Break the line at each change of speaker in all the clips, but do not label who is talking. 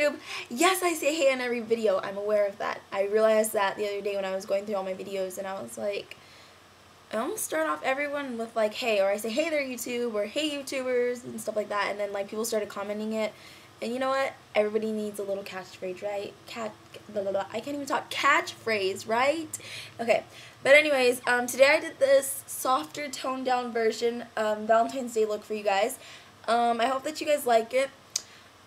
YouTube. Yes, I say hey in every video. I'm aware of that. I realized that the other day when I was going through all my videos, and I was like, I almost start off everyone with like hey, or I say hey there YouTube, or hey YouTubers, and stuff like that, and then like people started commenting it. And you know what? Everybody needs a little catchphrase, right? I can't even talk. Catchphrase, right? Okay. But anyways, today I did this softer, toned down version Valentine's Day look for you guys. I hope that you guys like it.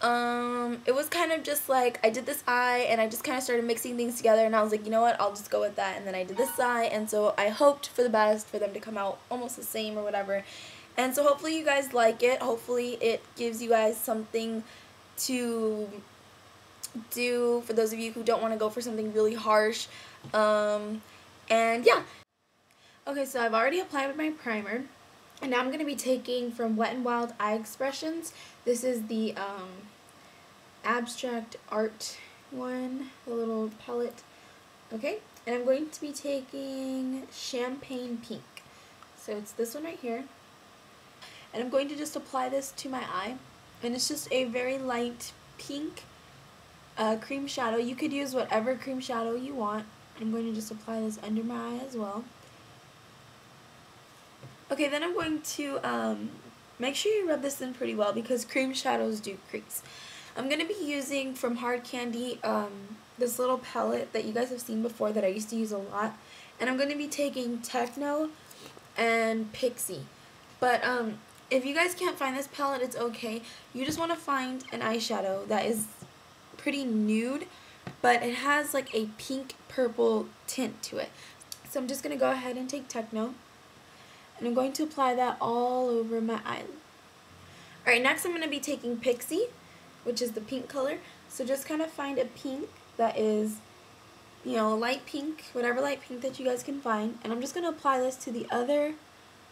It was kind of just like, I did this eye, and I just kind of started mixing things together, and I was like, you know what, I'll just go with that, and then I did this eye, and so I hoped for the best, for them to come out almost the same or whatever, and so hopefully you guys like it. Hopefully it gives you guys something to do for those of you who don't want to go for something really harsh, and yeah. Okay, so I've already applied my primer, and now I'm going to be taking from Wet n Wild Eye Expressions. This is the abstract art one, the little palette. Okay, and I'm going to be taking Champagne Pink. So it's this one right here. And I'm going to just apply this to my eye. And it's just a very light pink cream shadow. You could use whatever cream shadow you want. I'm going to just apply this under my eye as well. Okay, then I'm going to make sure you rub this in pretty well because cream shadows do crease. I'm going to be using from Hard Candy this little palette that you guys have seen before that I used to use a lot. And I'm going to be taking Techno and Pixie. But if you guys can't find this palette, it's okay. You just want to find an eyeshadow that is pretty nude, but it has like a pink-purple tint to it. So I'm just going to go ahead and take Techno. And I'm going to apply that all over my eyelid. Alright, next I'm going to be taking Pixie, which is the pink color. So just kind of find a pink that is, you know, light pink, whatever light pink that you guys can find. And I'm just going to apply this to the other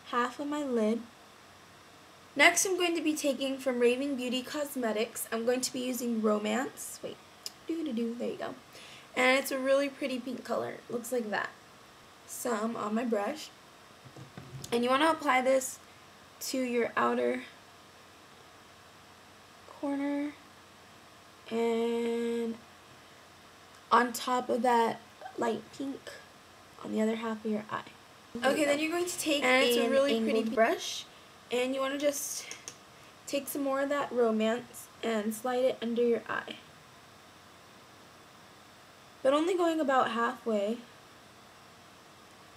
half of my lid. Next I'm going to be taking from Raving Beauty Cosmetics. I'm going to be using Romance. Wait, there you go. And it's a really pretty pink color. It looks like that. Some on my brush. And you want to apply this to your outer corner and on top of that light pink on the other half of your eye. Okay, then you're going to take a really pretty brush, and you want to just take some more of that Romance and slide it under your eye. But only going about halfway,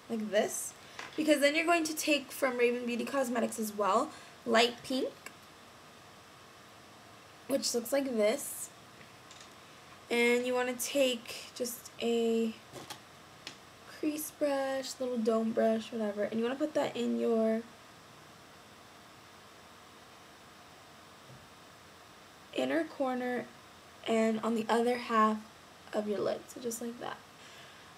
like this. Because then you're going to take from Raving Beauty Cosmetics as well, light pink, which looks like this. And you want to take just a crease brush, little dome brush, whatever, and you want to put that in your inner corner and on the other half of your lid, so just like that.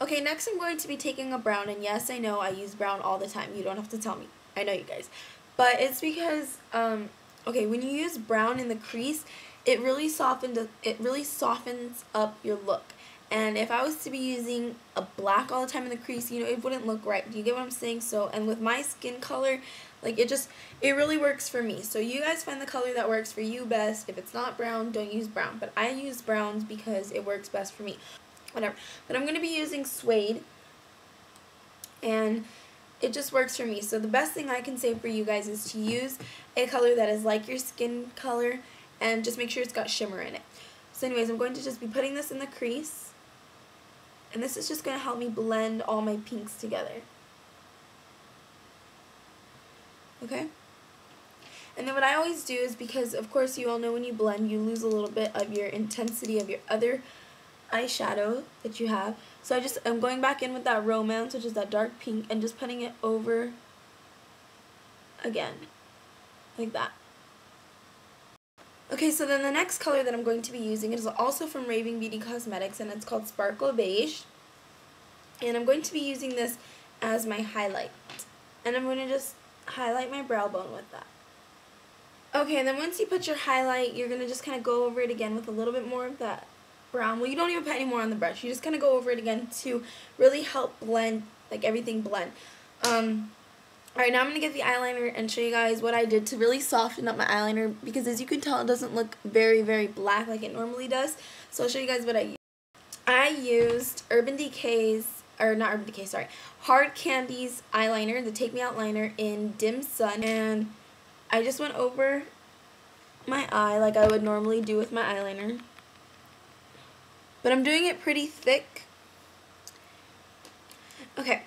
Okay, next I'm going to be taking a brown, and yes, I know I use brown all the time. You don't have to tell me. I know you guys. But it's because, okay, when you use brown in the crease, it really softens up your look. And if I was to be using a black all the time in the crease, you know, it wouldn't look right. Do you get what I'm saying? So, and with my skin color, like it really works for me. So you guys find the color that works for you best. If it's not brown, don't use brown. But I use browns because it works best for me. Whatever. But I'm going to be using Suede, and it just works for me. So the best thing I can say for you guys is to use a color that is like your skin color, and just make sure it's got shimmer in it. So anyways, I'm going to just be putting this in the crease, and this is just going to help me blend all my pinks together. Okay? And then what I always do is, because of course you all know when you blend, you lose a little bit of your intensity of your other eyeshadow that you have. So I'm going back in with that Romance, which is that dark pink, and just putting it over again, like that. Okay, so then the next color that I'm going to be using is also from Raving Beauty Cosmetics, and it's called Sparkle Beige. And I'm going to be using this as my highlight. And I'm going to just highlight my brow bone with that. Okay, and then once you put your highlight, you're going to just kind of go over it again with a little bit more of that brown. Well, you don't even put any more on the brush. You just kind of go over it again to really help blend, like everything blend. Alright, now I'm going to get the eyeliner and show you guys what I did to really soften up my eyeliner, because as you can tell, it doesn't look very, very black like it normally does. So I'll show you guys what I used. I used Urban Decay's, or not Urban Decay, sorry, Hard Candy's eyeliner, the Take Me Out liner in Dim Sun, and I just went over my eye like I would normally do with my eyeliner. But I'm doing it pretty thick. Okay.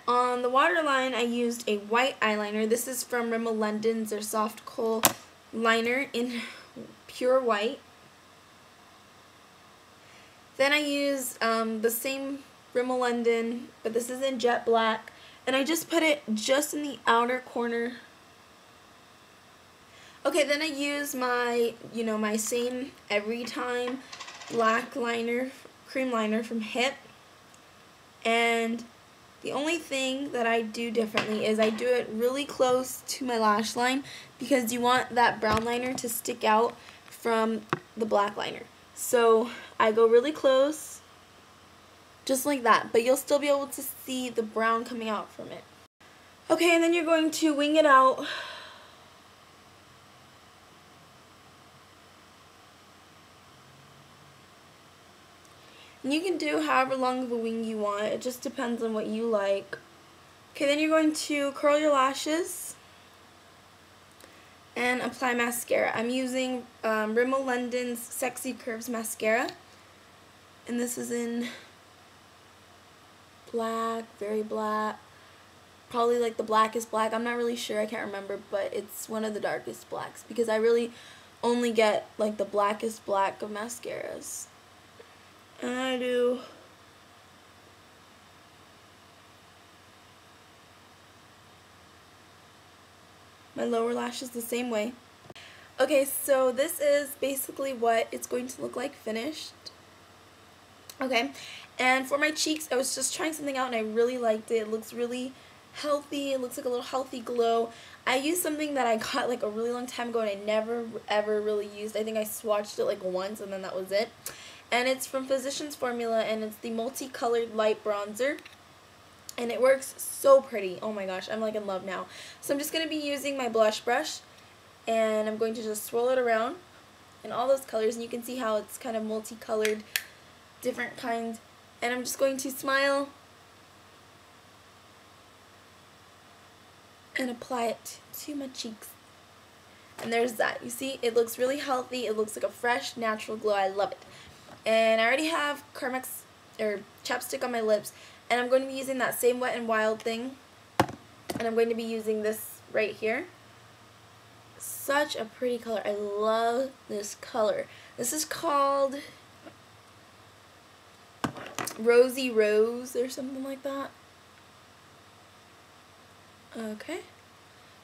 On the waterline, I used a white eyeliner. This is from Rimmel London's, their Soft Kohl liner in pure white. Then I used the same Rimmel London, but this is in jet black. And I just put it just in the outer corner. Okay, then I used my, my same every time black liner, cream liner from HIT. And the only thing that I do differently is I do it really close to my lash line, because you want that brown liner to stick out from the black liner. So I go really close, just like that, but you'll still be able to see the brown coming out from it. Okay, and then you're going to wing it out. And you can do however long of a wing you want. It just depends on what you like. Okay, then you're going to curl your lashes and apply mascara. I'm using Rimmel London's Sexy Curves mascara. And this is in black, very black. Probably like the blackest black. I'm not really sure. I can't remember. But it's one of the darkest blacks, because I really only get like the blackest black of mascaras. And I do my lower lashes the same way. Okay, so this is basically what it's going to look like finished. Okay, and for my cheeks, I was just trying something out and I really liked it. It looks really healthy. It looks like a little healthy glow. I used something that I got like a really long time ago and I never ever really used. I think I swatched it like once and then that was it. And it's from Physicians Formula, and it's the Multicolored Light Bronzer. And it works so pretty. Oh my gosh, I'm like in love now. So I'm just going to be using my blush brush, and I'm going to just swirl it around in all those colors. And you can see how it's kind of multicolored, different kinds. And I'm just going to smile and apply it to my cheeks. And there's that. You see, it looks really healthy. It looks like a fresh, natural glow. I love it. And I already have Carmex or chapstick on my lips, and I'm going to be using that same Wet n Wild thing, and I'm going to be using this right here. Such a pretty color. I love this color. This is called Rosy Rose or something like that. Okay.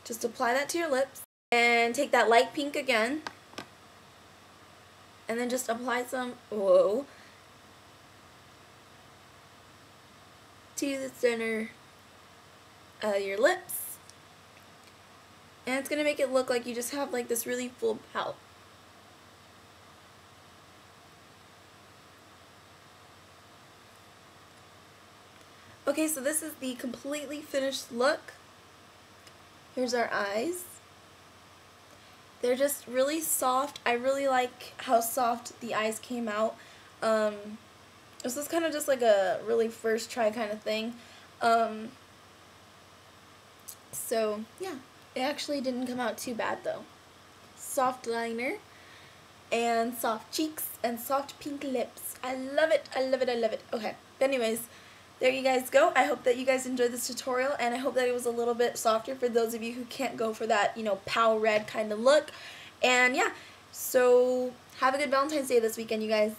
Just apply that to your lips, and take that light pink again. And then just apply some, to the center of your lips. And it's going to make it look like you just have like this really full pout. Okay, so this is the completely finished look. Here's our eyes. They're just really soft. I really like how soft the eyes came out. This was kind of just like a really first try kind of thing. So, yeah. It actually didn't come out too bad though. Soft liner and soft cheeks and soft pink lips. I love it. I love it. I love it. Okay. But anyways, there you guys go. I hope that you guys enjoyed this tutorial, and I hope that it was a little bit softer for those of you who can't go for that, pow red kind of look. And yeah, so have a good Valentine's Day this weekend, you guys.